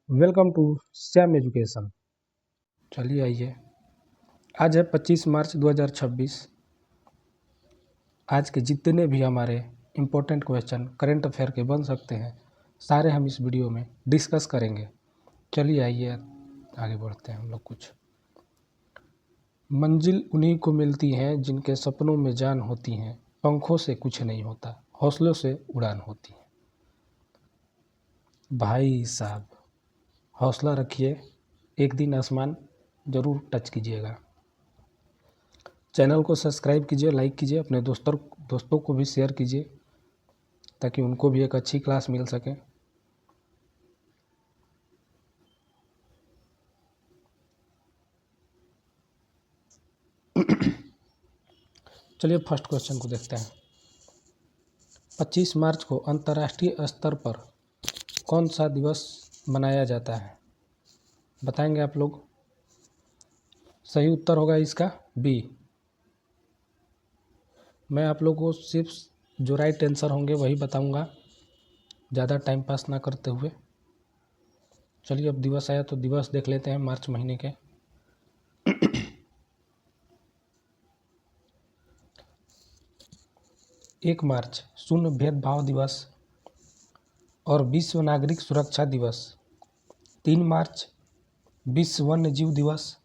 Welcome to Shyam education. चलिए आइए, आज है 25 मार्च 2026। आज के जितने भी हमारे इम्पोर्टेंट क्वेश्चन करंट अफेयर के बन सकते हैं, सारे हम इस वीडियो में डिस्कस करेंगे। चलिए आइए आगे बढ़ते हैं हम लोग। कुछ मंजिल उन्हीं को मिलती है जिनके सपनों में जान होती है, पंखों से कुछ नहीं होता, हौसलों से उड़ान होती है। भाई साहब, हौसला रखिए, एक दिन आसमान ज़रूर टच कीजिएगा। चैनल को सब्सक्राइब कीजिए, लाइक कीजिए, अपने दोस्तों को भी शेयर कीजिए ताकि उनको भी एक अच्छी क्लास मिल सके। चलिए फर्स्ट क्वेश्चन को देखते हैं। 25 मार्च को अंतर्राष्ट्रीय स्तर पर कौन सा दिवस मनाया जाता है? बताएंगे आप लोग। सही उत्तर होगा इसका बी। मैं आप लोगों को सिर्फ जो राइट आंसर होंगे वही बताऊंगा, ज़्यादा टाइम पास ना करते हुए। चलिए अब दिवस आया तो दिवस देख लेते हैं मार्च महीने के। 1 मार्च शून्य भेदभाव दिवस और विश्व नागरिक सुरक्षा दिवस। 3 मार्च विश्व वन्य जीव दिवस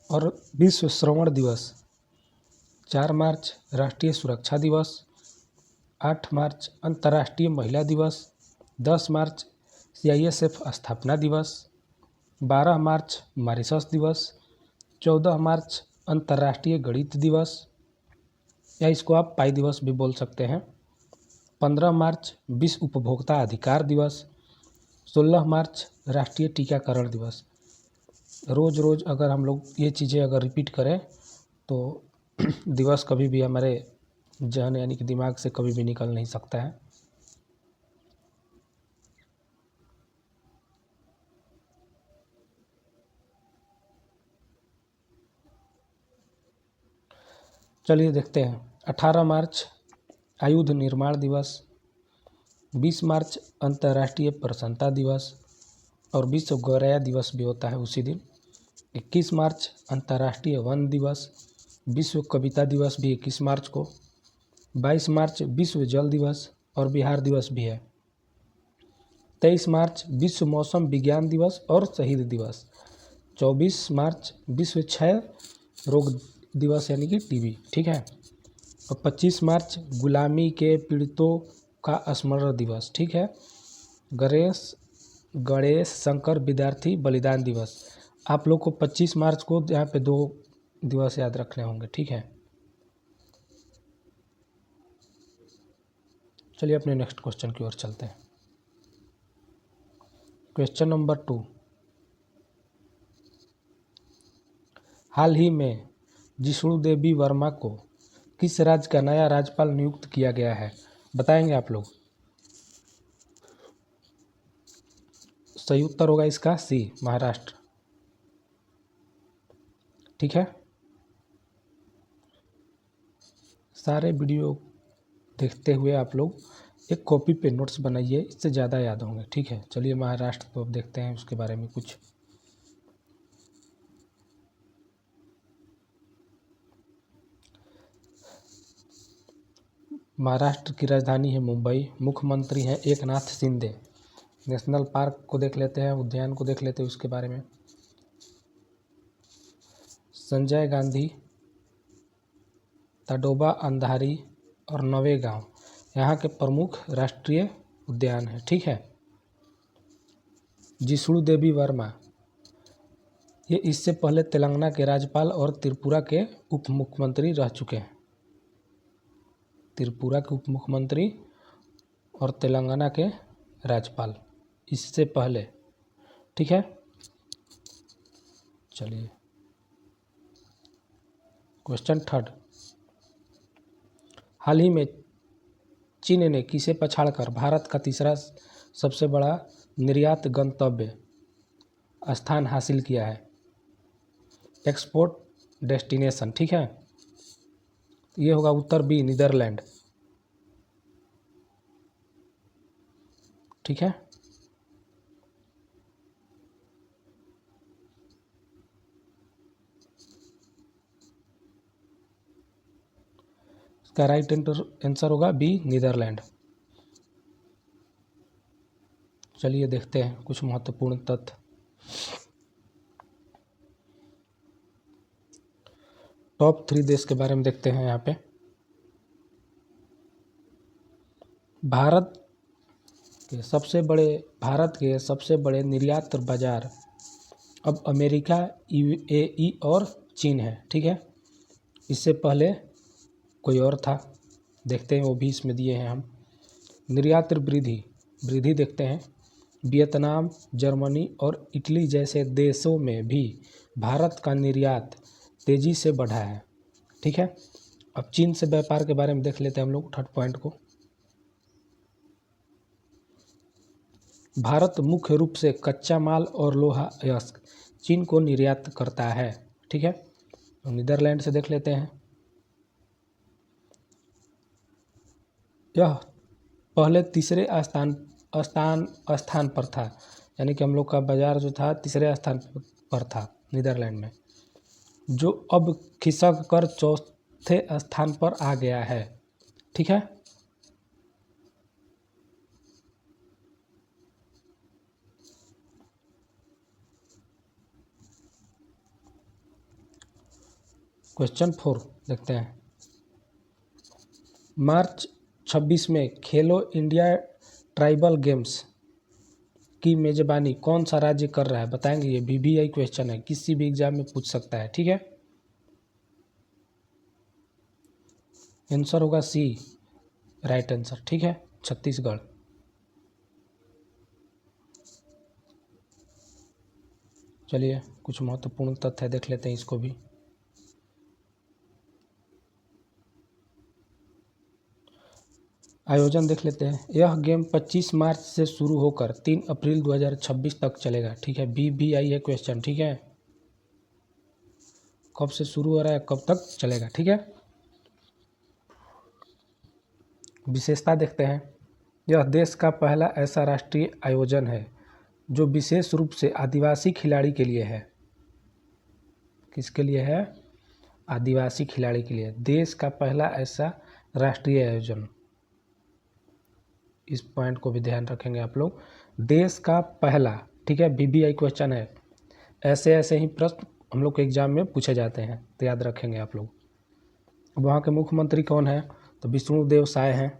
और विश्व श्रवण दिवस। 4 मार्च राष्ट्रीय सुरक्षा दिवस। 8 मार्च अंतर्राष्ट्रीय महिला दिवस। 10 मार्च CISF स्थापना दिवस। 12 मार्च मॉरिशस दिवस। 14 मार्च अंतर्राष्ट्रीय गणित दिवस, या इसको आप पाई दिवस भी बोल सकते हैं। 15 मार्च विश्व उपभोक्ता अधिकार दिवस। 16 मार्च राष्ट्रीय टीकाकरण दिवस। रोज़ अगर हम लोग ये चीज़ें अगर रिपीट करें तो दिवस कभी भी हमारे जहन यानी कि दिमाग से कभी भी निकल नहीं सकता है। चलिए देखते हैं। 18 मार्च आयुध निर्माण दिवस। 20 मार्च अंतर्राष्ट्रीय प्रसन्नता दिवस और विश्व गौरैया दिवस भी होता है उसी दिन। 21 मार्च अंतर्राष्ट्रीय वन दिवस। विश्व कविता दिवस भी 21 मार्च को। 22 मार्च विश्व जल दिवस और बिहार दिवस भी है। 23 मार्च विश्व मौसम विज्ञान दिवस और शहीद दिवस। 24 मार्च विश्व क्षय रोग दिवस यानी कि TB, ठीक है। और 25 मार्च गुलामी के पीड़ितों का स्मरण दिवस, ठीक है। गणेश शंकर विद्यार्थी बलिदान दिवस। आप लोग को 25 मार्च को यहाँ पे 2 दिवस याद रखने होंगे, ठीक है। चलिए अपने नेक्स्ट क्वेश्चन की ओर चलते हैं। Question number 2। हाल ही में जिष्णु देवी वर्मा को किस राज्य का नया राज्यपाल नियुक्त किया गया है? बताएंगे आप लोग। सही उत्तर होगा इसका सी, महाराष्ट्र, ठीक है। सारे वीडियो देखते हुए आप लोग एक कॉपी पे नोट्स बनाइए, इससे ज़्यादा याद होंगे, ठीक है। चलिए महाराष्ट्र को अब देखते हैं उसके बारे में कुछ। महाराष्ट्र की राजधानी है मुंबई। मुख्यमंत्री हैं एकनाथ शिंदे। नेशनल पार्क को देख लेते हैं, उद्यान को देख लेते हैं उसके बारे में। संजय गांधी, ताडोबा अंधारी और नवेगांव यहाँ के प्रमुख राष्ट्रीय उद्यान हैं, ठीक है। जिष्णु देवी वर्मा ये इससे पहले तेलंगाना के राज्यपाल और त्रिपुरा के उप मुख्यमंत्री रह चुके हैं। त्रिपुरा के उप मुख्यमंत्री और तेलंगाना के राज्यपाल इससे पहले, ठीक है। चलिए क्वेश्चन 3। हाल ही में चीन ने किसे पछाड़कर भारत का तीसरा सबसे बड़ा निर्यात गंतव्य स्थान हासिल किया है? एक्सपोर्ट डेस्टिनेशन, ठीक है। ये होगा उत्तर बी, नीदरलैंड, ठीक है। इसका राइट आंसर होगा बी, नीदरलैंड। चलिए देखते हैं कुछ महत्वपूर्ण तथ्य। टॉप 3 देश के बारे में देखते हैं यहाँ पे। भारत के सबसे बड़े निर्यात बाजार अब अमेरिका, यूएई और चीन है। ठीक है, इससे पहले कोई और था, देखते हैं वो भी इसमें दिए हैं हम। निर्यात वृद्धि देखते हैं। वियतनाम, जर्मनी और इटली जैसे देशों में भी भारत का निर्यात तेज़ी से बढ़ा है। ठीक है, अब चीन से व्यापार के बारे में देख लेते हैं हम लोग, थर्ड पॉइंट को। भारत मुख्य रूप से कच्चा माल और लोहा अयस्क चीन को निर्यात करता है। ठीक है, तो नीदरलैंड से देख लेते हैं। यह पहले तीसरे स्थान पर था, यानी कि हम लोग का बाजार जो था तीसरे स्थान पर था नीदरलैंड में, जो अब खिसक कर चौथे स्थान पर आ गया है। ठीक है, क्वेश्चन 4 देखते हैं। मार्च 26 में खेलो इंडिया ट्राइबल गेम्स की मेज़बानी कौन सा राज्य कर रहा है, बताएंगे। ये VVI क्वेश्चन है, किसी भी एग्जाम में पूछ सकता है। ठीक है, आंसर होगा सी, राइट आंसर। ठीक है, छत्तीसगढ़। चलिए कुछ महत्वपूर्ण तथ्य देख लेते हैं इसको भी। आयोजन देख लेते हैं। यह गेम 25 मार्च से शुरू होकर 3 अप्रैल 2026 तक चलेगा। ठीक है, VVI है क्वेश्चन। ठीक है, कब से शुरू हो रहा है, कब तक चलेगा। ठीक है, विशेषता देखते हैं। यह देश का पहला ऐसा राष्ट्रीय आयोजन है जो विशेष रूप से आदिवासी खिलाड़ी के लिए है। किसके लिए है? आदिवासी खिलाड़ी के लिए। देश का पहला ऐसा राष्ट्रीय आयोजन, इस पॉइंट को भी ध्यान रखेंगे आप लोग। देश का पहला, ठीक है, VVI क्वेश्चन है। ऐसे ही प्रश्न हम लोग के एग्जाम में पूछे जाते हैं, तो याद रखेंगे आप लोग। वहाँ के मुख्यमंत्री कौन है? तो विष्णुदेव साय हैं।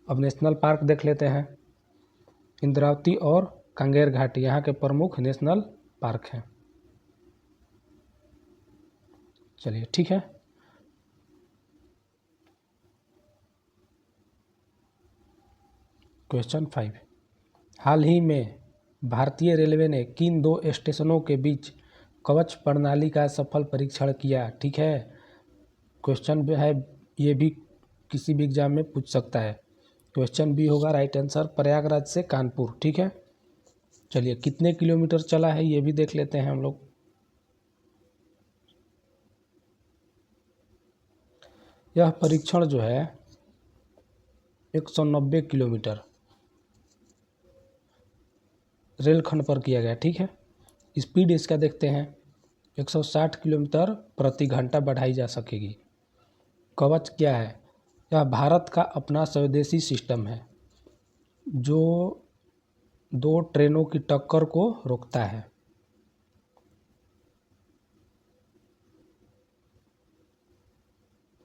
अब नेशनल पार्क देख लेते हैं। इंद्रावती और कांगेर घाटी यहाँ के प्रमुख नेशनल पार्क हैं। चलिए ठीक है, क्वेश्चन 5। हाल ही में भारतीय रेलवे ने किन 2 स्टेशनों के बीच कवच प्रणाली का सफल परीक्षण किया? ठीक है, क्वेश्चन है, ये भी किसी भी एग्जाम में पूछ सकता है। क्वेश्चन बी होगा राइट आंसर, प्रयागराज से कानपुर। ठीक है, चलिए कितने किलोमीटर चला है ये भी देख लेते हैं हम लोग। यह परीक्षण जो है 190 किलोमीटर रेलखंड पर किया गया। ठीक है, स्पीड इसका देखते हैं, 160 किलोमीटर प्रति घंटा बढ़ाई जा सकेगी। कवच क्या है? यह भारत का अपना स्वदेशी सिस्टम है जो 2 ट्रेनों की टक्कर को रोकता है।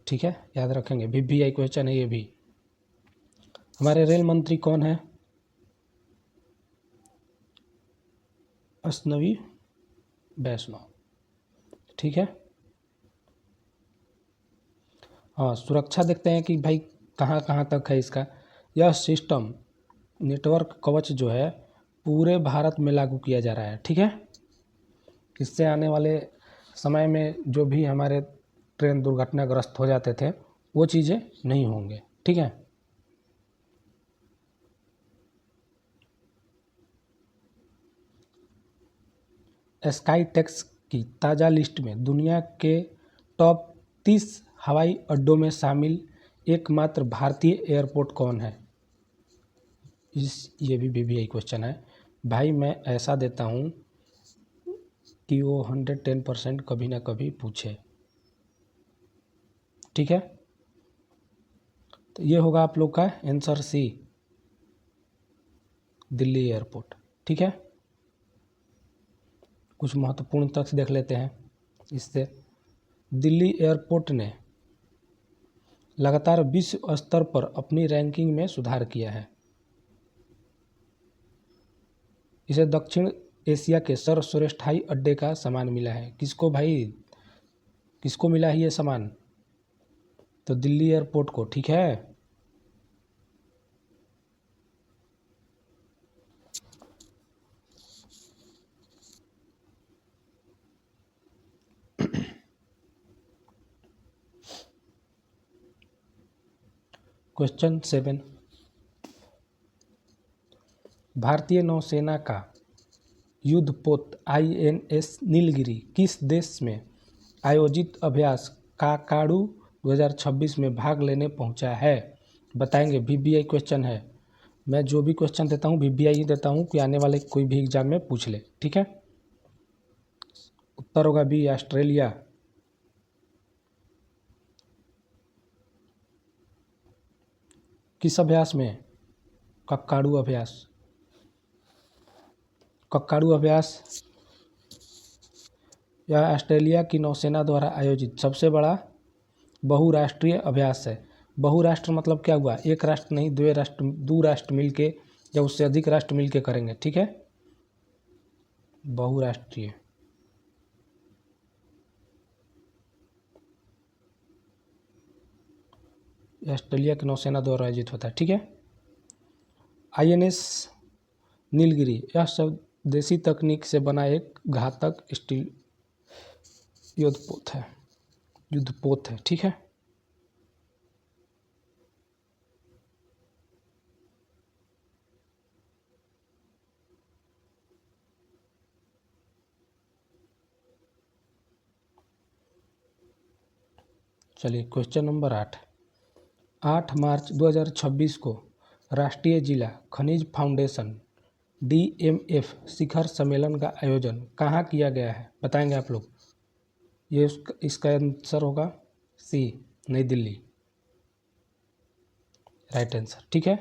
ठीक है, याद रखेंगे, VVI क्वेश्चन है ये भी। हमारे रेल मंत्री कौन है? अश्विनी वैष्णव। ठीक है, हाँ, सुरक्षा देखते हैं कि भाई कहाँ कहाँ तक है इसका। यह सिस्टम नेटवर्क कवच जो है पूरे भारत में लागू किया जा रहा है। ठीक है, इससे आने वाले समय में जो भी हमारे ट्रेन दुर्घटनाग्रस्त हो जाते थे वो चीज़ें नहीं होंगे। ठीक है, स्काई टेक्स की ताज़ा लिस्ट में दुनिया के टॉप 30 हवाई अड्डों में शामिल एकमात्र भारतीय एयरपोर्ट कौन है? ये भी VVI क्वेश्चन है भाई। मैं ऐसा देता हूँ कि वो 110% कभी ना कभी पूछे। ठीक है, तो ये होगा आप लोग का आंसर सी, दिल्ली एयरपोर्ट। ठीक है, कुछ महत्वपूर्ण तथ्य देख लेते हैं इससे। दिल्ली एयरपोर्ट ने लगातार विश्व स्तर पर अपनी रैंकिंग में सुधार किया है। इसे दक्षिण एशिया के सर्वश्रेष्ठ हवाई अड्डे का सम्मान मिला है। किसको भाई, किसको मिला है ये सम्मान? तो दिल्ली एयरपोर्ट को। ठीक है, क्वेश्चन 7, भारतीय नौसेना का युद्धपोत INS नीलगिरी किस देश में आयोजित अभ्यास काकाडू 2026 में भाग लेने पहुंचा है? बताएंगे। VBI क्वेश्चन है। मैं जो भी क्वेश्चन देता हूँ VBI ही देता हूँ कि आने वाले कोई भी एग्जाम में पूछ ले। ठीक है, उत्तर होगा बी, ऑस्ट्रेलिया। किस अभ्यास में? कक्काडू अभ्यास। कक्काडू अभ्यास यह ऑस्ट्रेलिया की नौसेना द्वारा आयोजित सबसे बड़ा बहुराष्ट्रीय अभ्यास है। बहुराष्ट्र मतलब क्या हुआ? एक राष्ट्र नहीं, दो राष्ट्र मिलके या उससे अधिक राष्ट्र मिलके करेंगे। ठीक है, बहुराष्ट्रीय। ऑस्ट्रेलिया की नौसेना द्वारा आयोजित होता है। ठीक है, INS नीलगिरी यह स्वदेशी तकनीक से बना एक घातक स्टील युद्धपोत है। ठीक है, चलिए क्वेश्चन नंबर 8 मार्च 2026 को राष्ट्रीय जिला खनिज फाउंडेशन DMF शिखर सम्मेलन का आयोजन कहाँ किया गया है? बताएंगे आप लोग। ये इसका आंसर होगा सी, नई दिल्ली, राइट आंसर। ठीक है,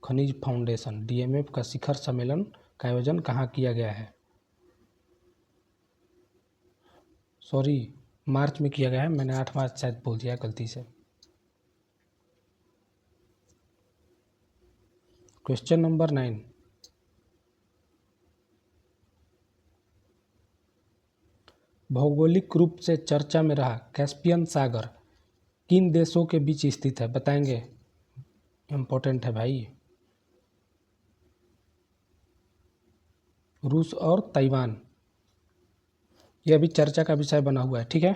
खनिज फाउंडेशन DMF का शिखर सम्मेलन का आयोजन कहाँ किया गया है? सॉरी, मार्च में किया गया है। मैंने 8 मार्च शायद बोल दिया गलती से। क्वेश्चन नंबर 9, भौगोलिक रूप से चर्चा में रहा कैस्पियन सागर किन देशों के बीच स्थित है? बताएंगे, इम्पोर्टेंट है भाई। रूस और ताइवान, यह अभी चर्चा का विषय बना हुआ है। ठीक है,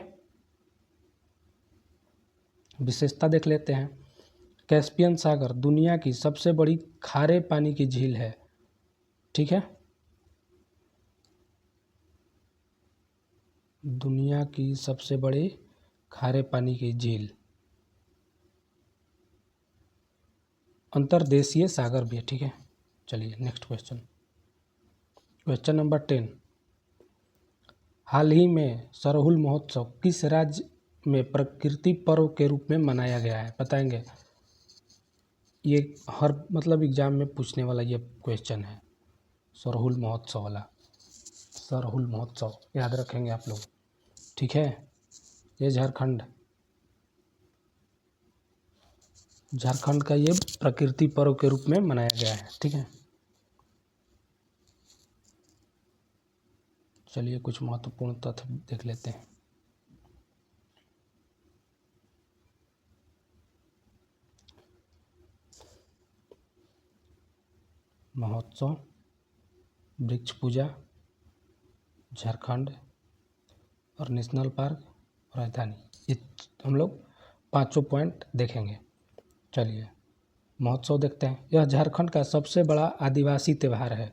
विशेषता देख लेते हैं। कैस्पियन सागर दुनिया की सबसे बड़ी खारे पानी की झील है। ठीक है, दुनिया की सबसे बड़ी खारे पानी की झील, अंतर्देशीय सागर भी है। ठीक है, चलिए नेक्स्ट क्वेश्चन। क्वेश्चन नंबर 10, हाल ही में सरहुल महोत्सव किस राज्य में प्रकृति पर्व के रूप में मनाया गया है? बताएंगे। ये हर मतलब एग्जाम में पूछने वाला ये क्वेश्चन है, सरहुल महोत्सव वाला। सरहुल महोत्सव याद रखेंगे आप लोग। ठीक है, ये झारखंड का ये प्रकृति पर्व के रूप में मनाया गया है। ठीक है, चलिए कुछ महत्वपूर्ण तथ्य देख लेते हैं। महोत्सव, वृक्ष पूजा, झारखंड और नेशनल पार्क, राजधानी, ये हम लोग पांचों पॉइंट देखेंगे। चलिए महोत्सव देखते हैं। यह झारखंड का सबसे बड़ा आदिवासी त्यौहार है।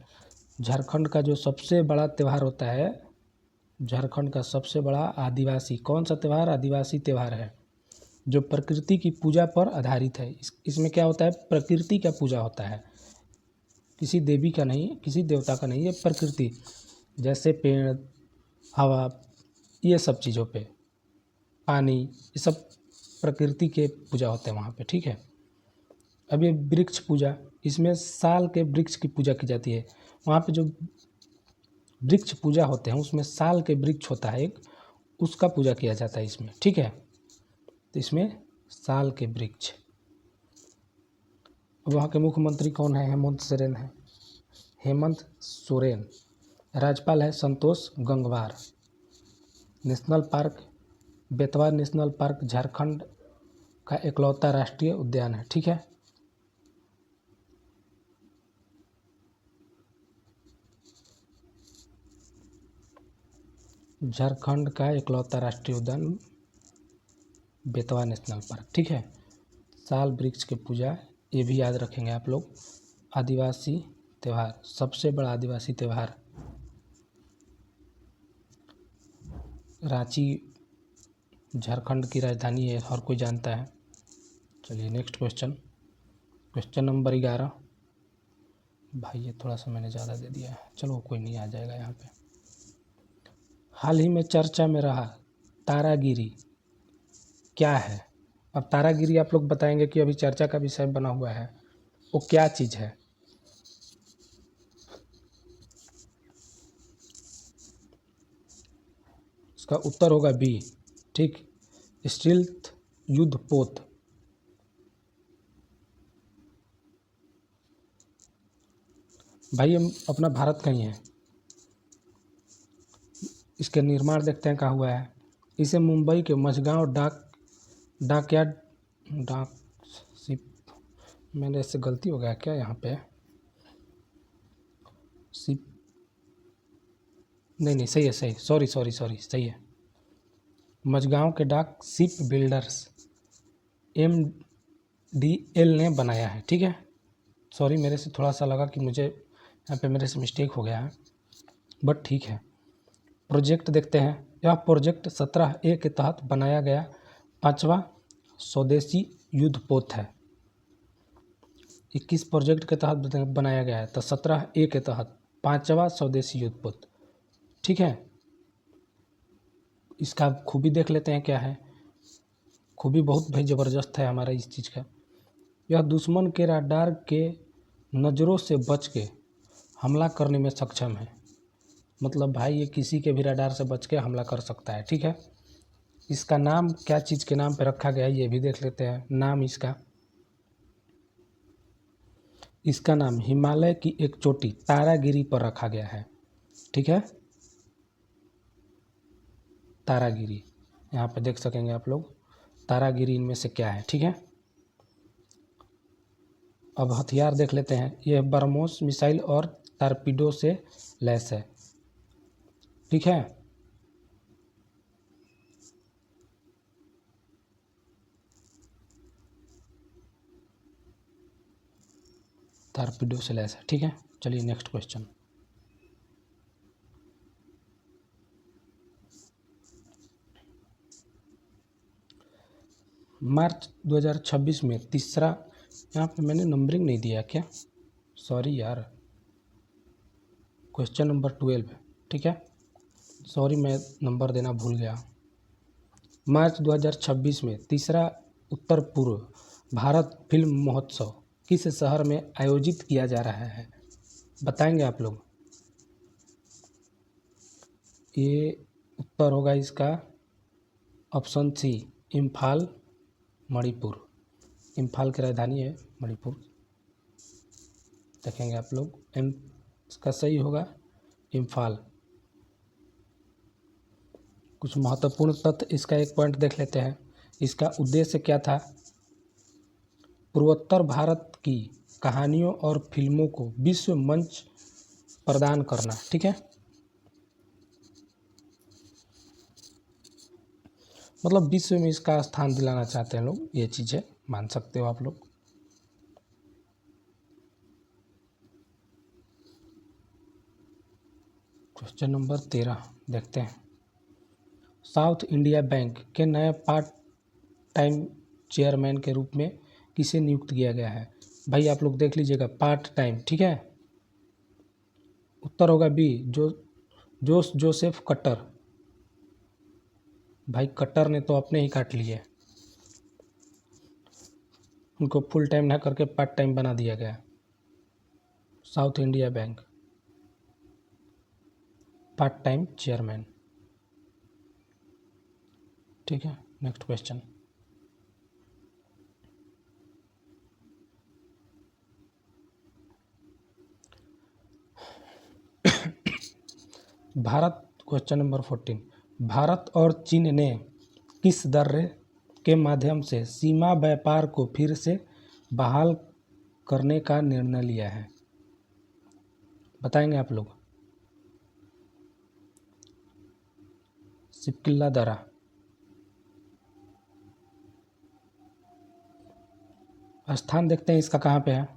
झारखंड का जो सबसे बड़ा त्यौहार होता है, झारखंड का सबसे बड़ा आदिवासी कौन सा त्यौहार? आदिवासी त्यौहार है, जो प्रकृति की पूजा पर आधारित है। इसमें क्या होता है? प्रकृति का पूजा होता है, किसी देवी का नहीं, किसी देवता का नहीं, ये प्रकृति, जैसे पेड़, हवा, ये सब चीज़ों पे, पानी, ये सब प्रकृति के पूजा होते हैं वहाँ पे, ठीक है। अब ये वृक्ष पूजा, इसमें साल के वृक्ष की पूजा की जाती है। वहाँ पे जो वृक्ष पूजा होते हैं उसमें साल के वृक्ष होता है एक, उसका पूजा किया जाता है इसमें, ठीक है। तो इसमें साल के वृक्ष। वहाँ के मुख्यमंत्री कौन है? हेमंत सोरेन है, हेमंत सोरेन। राज्यपाल है Santosh Gangwar. National park, Betwa national park Jharkhand का इकलौता राष्ट्रीय उद्यान है, ठीक है। झारखंड का इकलौता राष्ट्रीय उद्यान बेतवा नेशनल पार्क, ठीक है। साल वृक्ष की पूजा, ये भी याद रखेंगे आप लोग। आदिवासी त्यौहार, सबसे बड़ा आदिवासी त्यौहार रांची झारखंड की राजधानी है, हर कोई जानता है। चलिए नेक्स्ट क्वेश्चन, क्वेश्चन नंबर 11। भाई ये थोड़ा सा मैंने ज़्यादा दे दिया है, चलो कोई नहीं, आ जाएगा यहाँ पे। हाल ही में चर्चा में रहा तारागिरी क्या है? अब तारागिरी आप लोग बताएंगे कि अभी चर्चा का विषय बना हुआ है, वो क्या चीज़ है? इसका उत्तर होगा बी, ठीक, स्टील्थ युद्ध पोत। भाई हम अपना भारत का ही है। इसके निर्माण देखते हैं कहाँ हुआ है। इसे मुंबई के मझगांव डाकयार्ड डाक शिप, मैंने इससे गलती हो गया क्या यहाँ पे? शिप नहीं सही है, सही, सॉरी सही है। मझगांव के डाक शिप बिल्डर्स MDL ने बनाया है, ठीक है। सॉरी, मेरे से थोड़ा सा लगा कि मुझे यहाँ पे मेरे से मिस्टेक हो गया है, बट ठीक है। प्रोजेक्ट देखते हैं। यह प्रोजेक्ट 17A के तहत बनाया गया 5वां स्वदेशी युद्धपोत है। 21 प्रोजेक्ट के तहत बनाया गया है, तो 17A के तहत 5वां स्वदेशी युद्धपोत, ठीक है। इसका खूबी देख लेते हैं क्या है। खूबी बहुत भाई ज़बरदस्त है हमारा इस चीज़ का। यह दुश्मन के राडार के नज़रों से बच के हमला करने में सक्षम है। मतलब भाई ये किसी के भी राडार से बच के हमला कर सकता है, ठीक है। इसका नाम क्या चीज़ के नाम पे रखा गया है ये भी देख लेते हैं। नाम इसका नाम हिमालय की एक चोटी तारागिरी पर रखा गया है, ठीक है। तारागिरी, यहाँ पे देख सकेंगे आप लोग तारागिरी इनमें से क्या है, ठीक है। अब हथियार देख लेते हैं। यह ब्रह्मोस मिसाइल और टारपीडो से लैस है, ठीक है। टारपीडो से लैस है, ठीक है। चलिए नेक्स्ट क्वेश्चन। मार्च 2026 में तीसरा, यहाँ पे मैंने नंबरिंग नहीं दिया क्या? सॉरी यार, क्वेश्चन नंबर 12, ठीक है। सॉरी मैं नंबर देना भूल गया। मार्च 2026 में तीसरा उत्तर पूर्व भारत फिल्म महोत्सव किस शहर में आयोजित किया जा रहा है? बताएंगे आप लोग। ये उत्तर होगा इसका ऑप्शन सी, इम्फाल मणिपुर। इम्फाल की राजधानी है मणिपुर, देखेंगे आप लोग। इसका सही होगा इम्फाल। कुछ महत्वपूर्ण तथ्य इसका एक पॉइंट देख लेते हैं। इसका उद्देश्य क्या था? पूर्वोत्तर भारत की कहानियों और फिल्मों को विश्व मंच प्रदान करना, ठीक है। मतलब विश्व में इसका स्थान दिलाना चाहते हैं लोग, ये चीज़ें मान सकते हो आप लोग। क्वेश्चन नंबर 13 देखते हैं। साउथ इंडिया बैंक के नए पार्ट टाइम चेयरमैन के रूप में किसे नियुक्त किया गया है? भाई आप लोग देख लीजिएगा, पार्ट टाइम, ठीक है। उत्तर होगा बी, जोसेफ कट्टर। भाई कट्टर ने तो अपने ही काट लिए। उनको फुल टाइम ना करके पार्ट टाइम बना दिया गया। South India bank part time chairman. ठीक है, next question. Bharat, question number 14, Bharat और चीन ने किस दर्रे के माध्यम से सीमा व्यापार को फिर से बहाल करने का निर्णय लिया है? बताएंगे आप लोग। सिपकिल्ला दर्रा, स्थान देखते हैं इसका कहाँ पे है।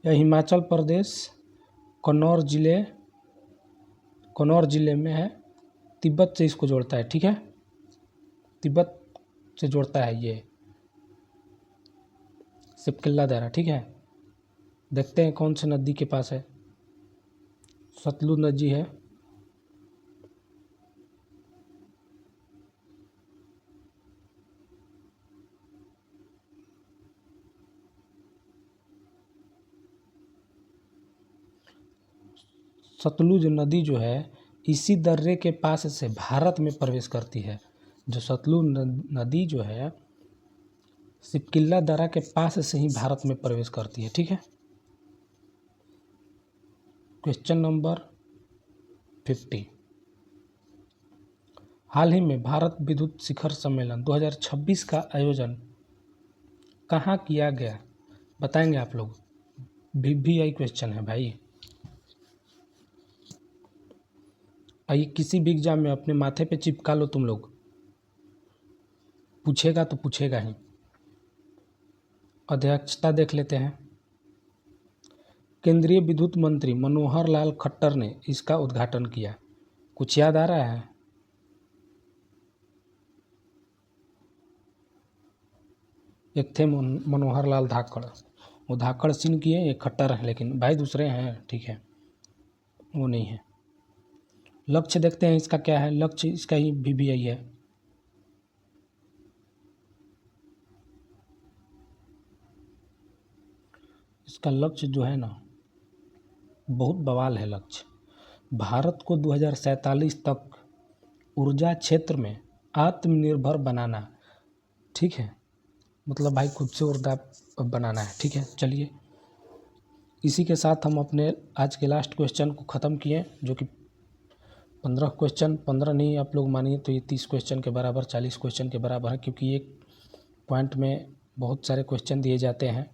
यह हिमाचल प्रदेश कन्नौज जिले में है। तिब्बत से इसको जोड़ता है। ठीक है, तिब्बत से जोड़ता है ये सिपकिल्ला दर्रा। ठीक है, देखते हैं कौन से नदी के पास है। सतलुज नदी है। सतलुज नदी जो है इसी दर्रे के पास से भारत में प्रवेश करती है। जो सतलुज नदी जो है सिपकिल्ला दर्रा के पास से ही भारत में प्रवेश करती है। ठीक है, क्वेश्चन नंबर 50, हाल ही में भारत विद्युत शिखर सम्मेलन 2026 का आयोजन कहाँ किया गया? बताएंगे आप लोग। VVI क्वेश्चन है भाई। आइए किसी भी एग्जाम में अपने माथे पे चिपका लो तुम लोग, पूछेगा तो पूछेगा ही। अध्यक्षता देख लेते हैं। केंद्रीय विद्युत मंत्री मनोहर लाल खट्टर ने इसका उद्घाटन किया। कुछ याद आ रहा है? एक थे मनोहर लाल धाकड़, वो धाकड़ सिंह किए, ये खट्टर है, लेकिन भाई दूसरे हैं। ठीक है, वो नहीं है। लक्ष्य देखते हैं इसका क्या है। लक्ष्य इसका ही VVI है। इसका लक्ष्य जो है ना बहुत बवाल है। लक्ष्य भारत को 2047 तक ऊर्जा क्षेत्र में आत्मनिर्भर बनाना। ठीक है, मतलब भाई खुद से ऊर्जा बनाना है। ठीक है, चलिए इसी के साथ हम अपने आज के लास्ट क्वेश्चन को ख़त्म किए, जो कि 15 क्वेश्चन, 15 नहीं आप लोग मानिए तो ये 30 क्वेश्चन के बराबर, 40 क्वेश्चन के बराबर है, क्योंकि एक पॉइंट में बहुत सारे क्वेश्चन दिए जाते हैं।